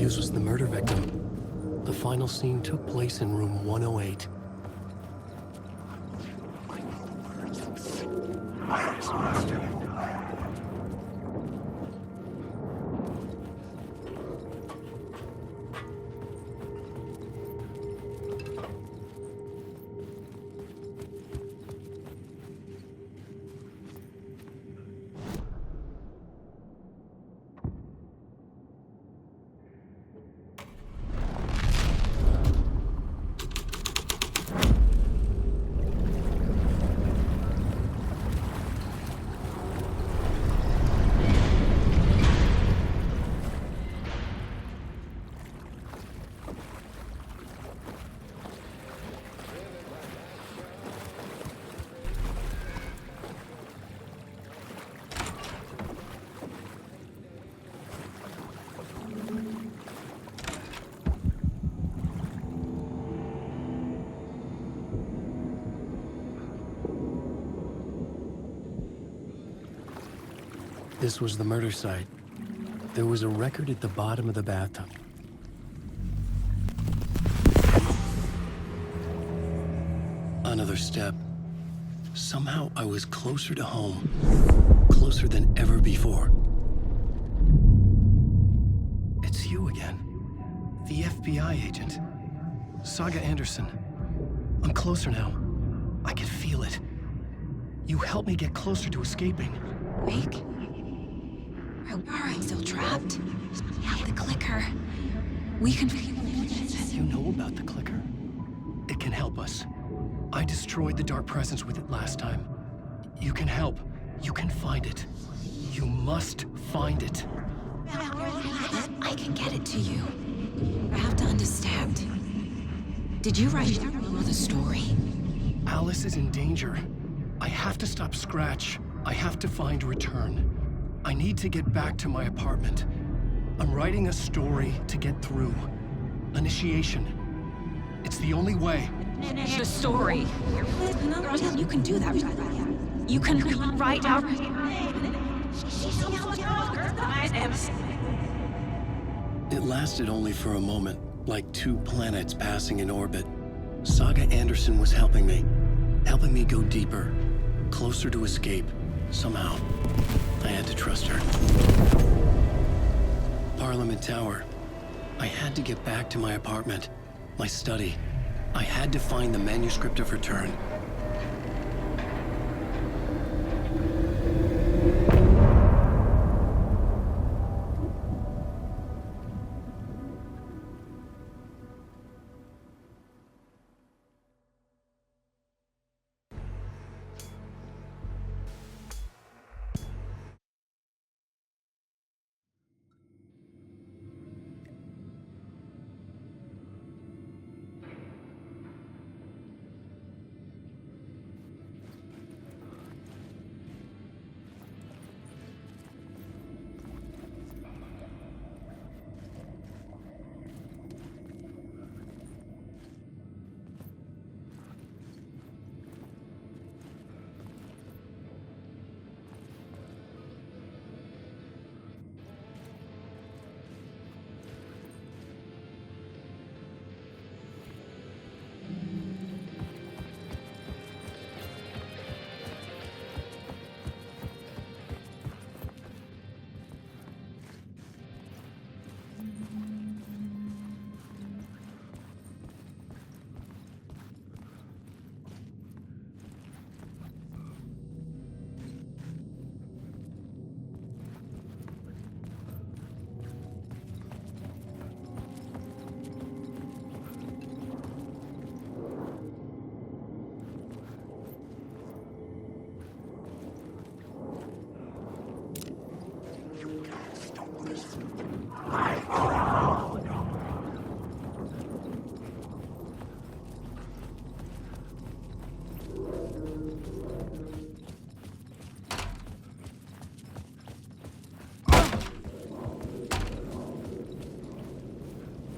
accused was the murder victim. The final scene took place in room 108. This was the murder site. There was a record at the bottom of the bathtub. Another step. Somehow I was closer to home. Closer than ever before. It's you again. The FBI agent. Saga Anderson. I'm closer now. I can feel it. You helped me get closer to escaping. Wake? Are I still trapped? Yeah, the clicker. We can... You know about the clicker? It can help us. I destroyed the dark presence with it last time. You can help. You can find it. You must find it. I can get it to you. I have to understand. Did you write the story? Alice is in danger. I have to stop Scratch. I have to find Return. I need to get back to my apartment. I'm writing a story to get through. Initiation. It's the only way. The story. You can do that. You can write out... It lasted only for a moment, like two planets passing in orbit. Saga Anderson was helping me go deeper, closer to escape. Somehow, I had to trust her. Parliament Tower. I had to get back to my apartment, my study. I had to find the manuscript of Return.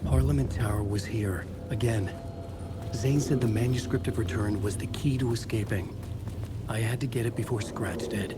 Parliament Tower was here, again. Zane said the manuscript of Return was the key to escaping. I had to get it before Scratch did.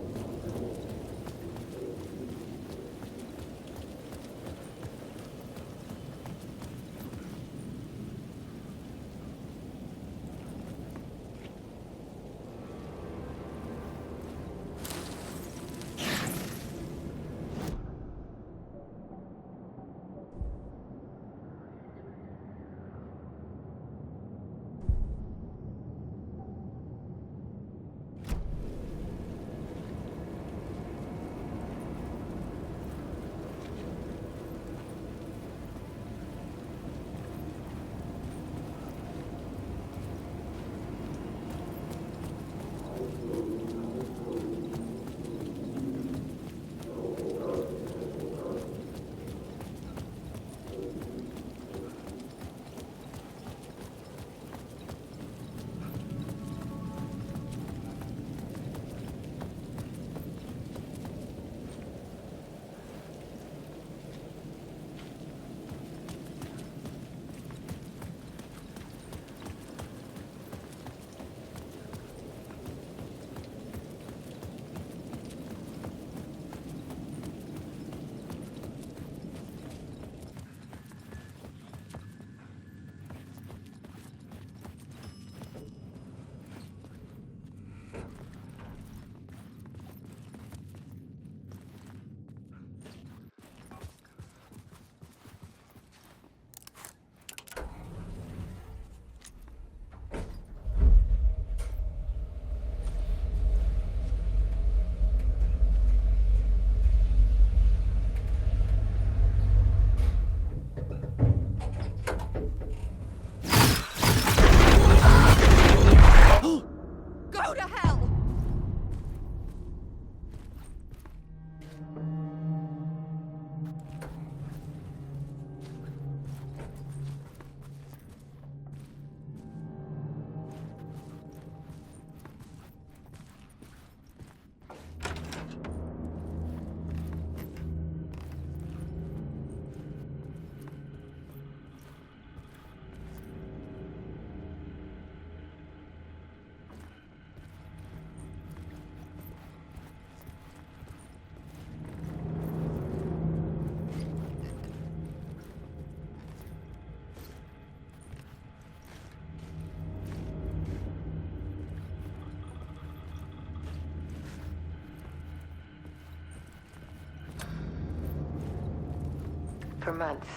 For months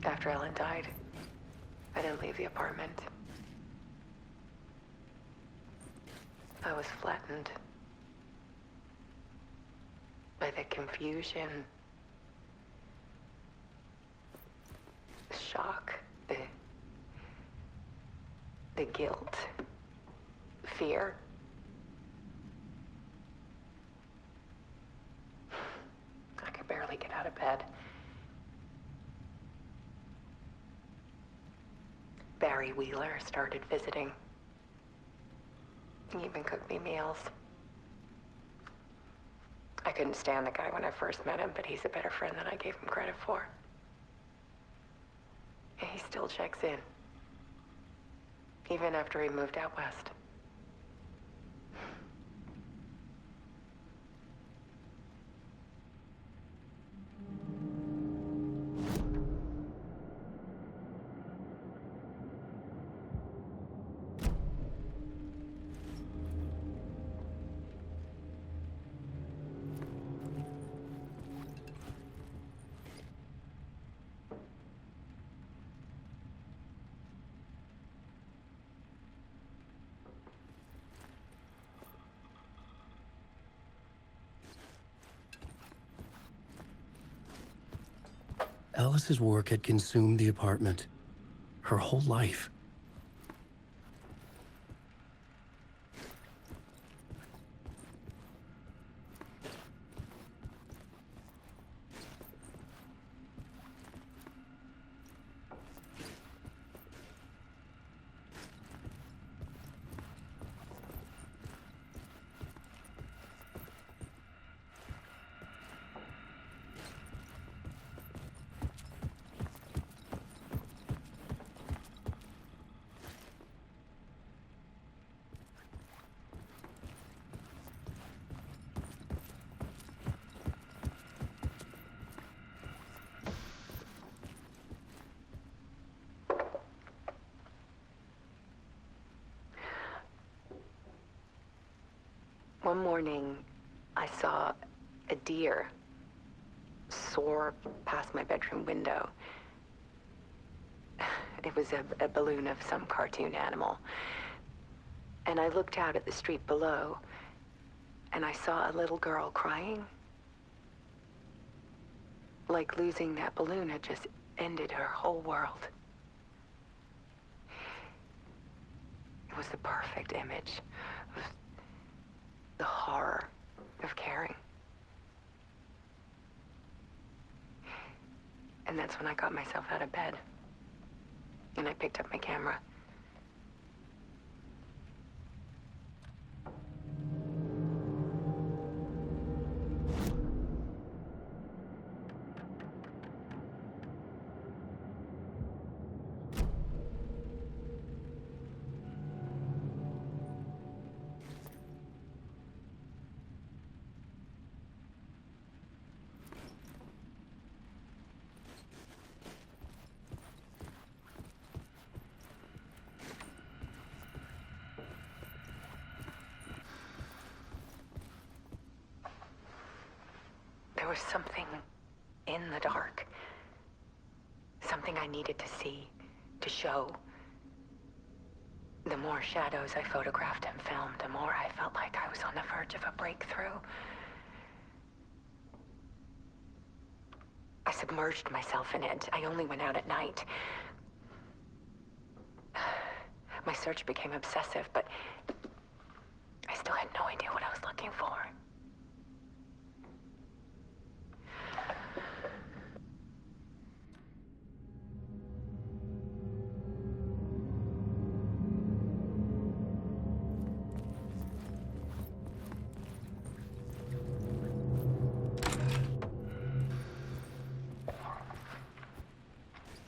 after Ellen died, I didn't leave the apartment. I was flattened by the confusion, the shock, the guilt, fear. I could barely get out of bed. Barry Wheeler started visiting. He even cooked me meals. I couldn't stand the guy when I first met him, but he's a better friend than I gave him credit for. And he still checks in, even after he moved out west. Alice's work had consumed the apartment. Her whole life. One morning, I saw a deer soar past my bedroom window. It was a balloon of some cartoon animal. And I looked out at the street below, and I saw a little girl crying. Like losing that balloon had just ended her whole world. It was the perfect image of the horror of caring. And that's when I got myself out of bed. And I picked up my camera. There was something in the dark. Something I needed to see, to show. The more shadows I photographed and filmed, the more I felt like I was on the verge of a breakthrough. I submerged myself in it. I only went out at night. My search became obsessive, but I still had no idea what I was looking for.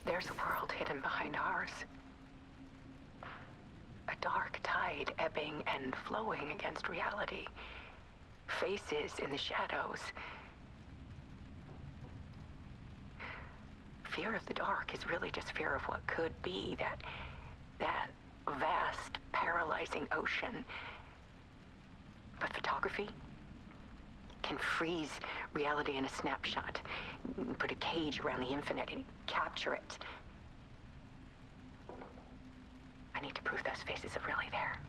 There's a world hidden behind ours. A dark tide ebbing and flowing against reality. Faces in the shadows. Fear of the dark is really just fear of what could be, that vast, paralyzing ocean. But photography can freeze reality in a snapshot, put a cage around the infinite and capture it. I need to prove those faces are really there.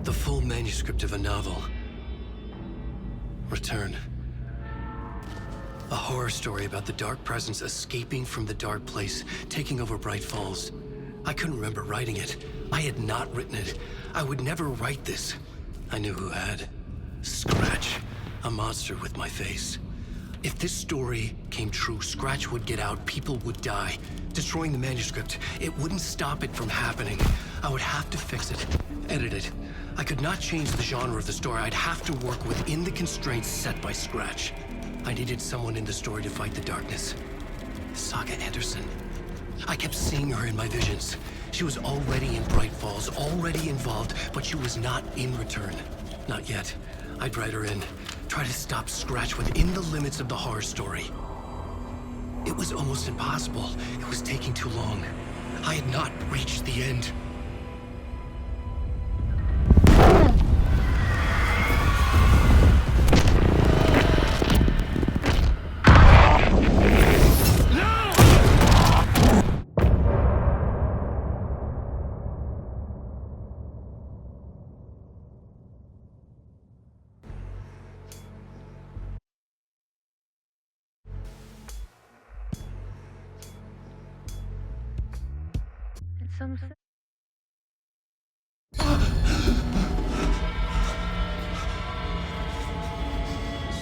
The full manuscript of a novel. Return. A horror story about the dark presence escaping from the dark place, taking over Bright Falls. I couldn't remember writing it. I had not written it. I would never write this. I knew who had. Scratch. A monster with my face. If this story came true, Scratch would get out, people would die. Destroying the manuscript, it wouldn't stop it from happening. I would have to fix it, edit it. I could not change the genre of the story. I'd have to work within the constraints set by Scratch. I needed someone in the story to fight the darkness. Saga Anderson. I kept seeing her in my visions. She was already in Bright Falls, already involved, but she was not in Return. Not yet. I'd write her in, try to stop Scratch within the limits of the horror story. It was almost impossible. It was taking too long. I had not reached the end.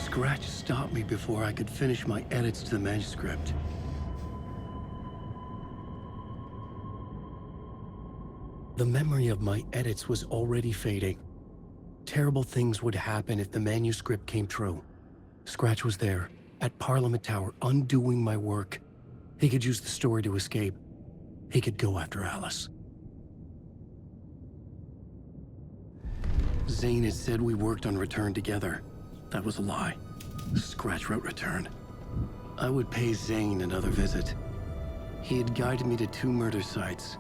Scratch stopped me before I could finish my edits to the manuscript. The memory of my edits was already fading. Terrible things would happen if the manuscript came true. Scratch was there, at Parliament Tower, undoing my work. He could use the story to escape. He could go after Alice. Zane had said we worked on Return together. That was a lie. Scratch wrote Return. I would pay Zane another visit. He had guided me to 2 murder sites.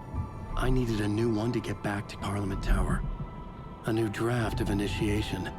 I needed a new one to get back to Parliament Tower. A new draft of Initiation.